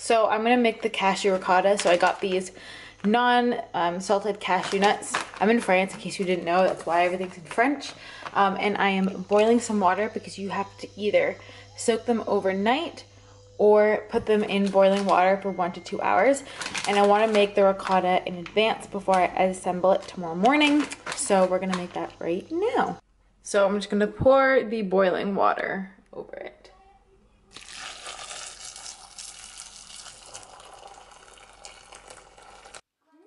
So I'm gonna make the cashew ricotta. So I got these non-salted cashew nuts. I'm in France, in case you didn't know. That's why everything's in French. And I am boiling some water because you have to either soak them overnight or put them in boiling water for 1 to 2 hours. And I want to make the ricotta in advance before I assemble it tomorrow morning. So we're gonna make that right now. So I'm just gonna pour the boiling water over it.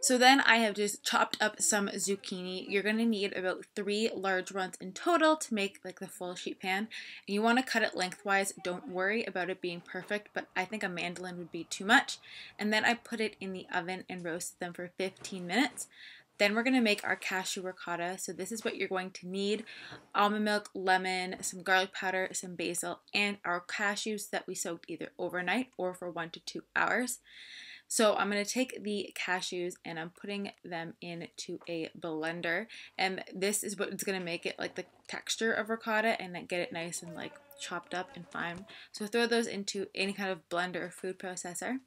So then I have just chopped up some zucchini. You're gonna need about 3 large ones in total to make like the full sheet pan. And you wanna cut it lengthwise. Don't worry about it being perfect, but I think a mandolin would be too much. And then I put it in the oven and roasted them for 15 minutes. Then we're gonna make our cashew ricotta. So this is what you're going to need: almond milk, lemon, some garlic powder, some basil, and our cashews that we soaked either overnight or for 1 to 2 hours. So I'm going to take the cashews and I'm putting them into a blender, and this is what's going to make it like the texture of ricotta and then get it nice and like chopped up and fine. So throw those into any kind of blender or food processor.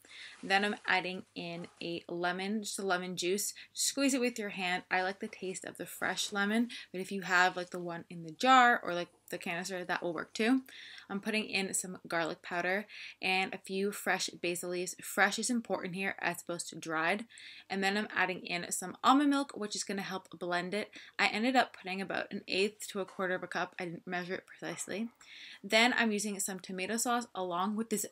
Then I'm adding in a lemon, just a lemon juice. Just squeeze it with your hand. I like the taste of the fresh lemon, but if you have like the one in the jar or like the canister, that will work too. I'm putting in some garlic powder and a few fresh basil leaves. Fresh is important here as opposed to dried. And then I'm adding in some almond milk, which is going to help blend it. I ended up putting about 1/8 to 1/4 of a cup. I didn't measure it precisely. Then I'm using some tomato sauce along with this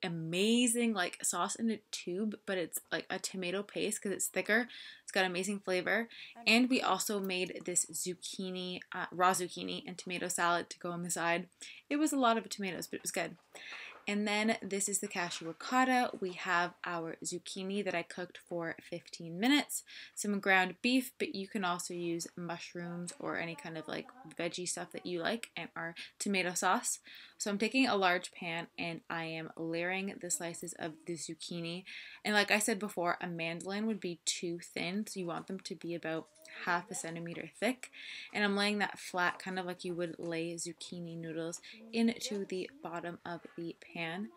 amazing like sauce in a tube, but it's like a tomato paste because it's thicker. It's got amazing flavor. And we also made this zucchini, raw zucchini and tomato salad to go on the side. It was a lot of tomatoes, but it was good. And then this is the cashew ricotta. We have our zucchini that I cooked for 15 minutes, some ground beef, but you can also use mushrooms or any kind of like veggie stuff that you like, and our tomato sauce. So I'm taking a large pan and I am layering the slices of the zucchini. And like I said before, a mandolin would be too thin, so you want them to be about 1/2 centimeter thick. And I'm laying that flat, kind of like you would lay zucchini noodles, into the bottom of the pan.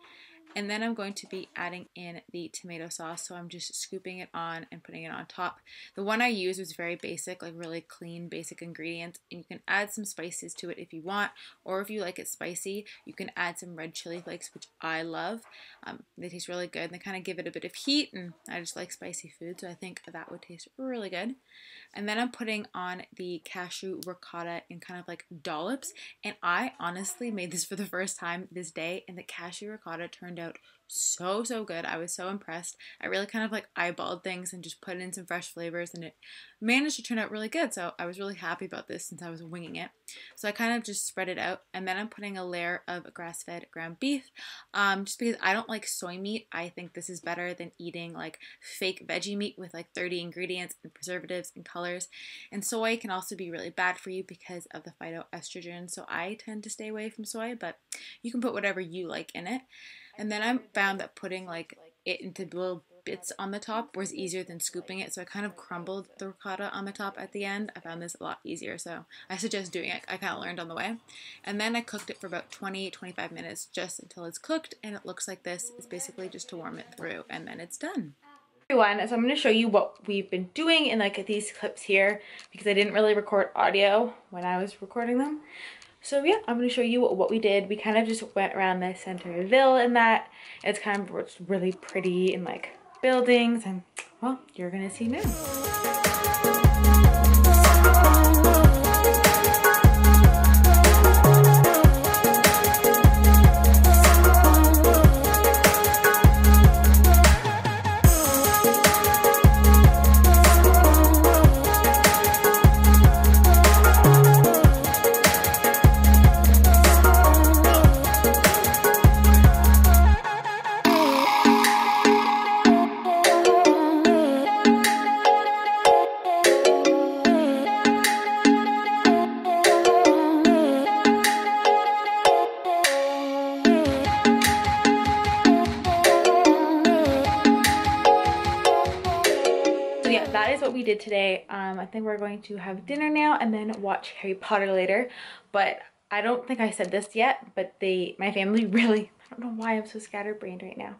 And then I'm going to be adding in the tomato sauce. So I'm just scooping it on and putting it on top. The one I used was very basic, like really clean, basic ingredients. And you can add some spices to it if you want, or if you like it spicy, you can add some red chili flakes, which I love. They taste really good. They kind of give it a bit of heat, and I just like spicy food, so I think that would taste really good. And then I'm putting on the cashew ricotta in kind of like dollops. And I honestly made this for the first time this day, and the cashew ricotta turned out so good. I was so impressed. I really kind of like eyeballed things and just put in some fresh flavors, and it managed to turn out really good. So I was really happy about this since I was winging it. So I kind of just spread it out, and then I'm putting a layer of grass-fed ground beef, just because I don't like soy meat. I think this is better than eating like fake veggie meat with like 30 ingredients and preservatives and colors. And soy can also be really bad for you because of the phytoestrogen. So I tend to stay away from soy, but you can put whatever you like in it. And then I found that putting like it into little bits on the top was easier than scooping it. So I kind of crumbled the ricotta on the top at the end. I found this a lot easier, so I suggest doing it. I kind of learned on the way. And then I cooked it for about 20-25 minutes just until it's cooked, and it looks like this. It's basically just to warm it through, and then it's done. Everyone, so I'm going to show you what we've been doing in like these clips here, because I didn't really record audio when I was recording them. So yeah, I'm going to show you what we did. We kind of just went around the Centerville and that. It's kind of really pretty and like buildings, and well, you're going to see now. That is what we did today. I think we're going to have dinner now and then watch Harry Potter later. But I don't think I said this yet, but my family really, I don't know why I'm so scatterbrained right now.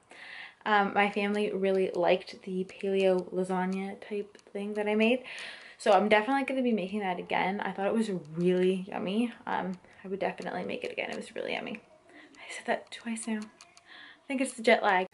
My family really liked the paleo lasagna type thing that I made. So I'm definitely going to be making that again. I thought it was really yummy. I would definitely make it again. It was really yummy. I said that twice now. I think it's the jet lag.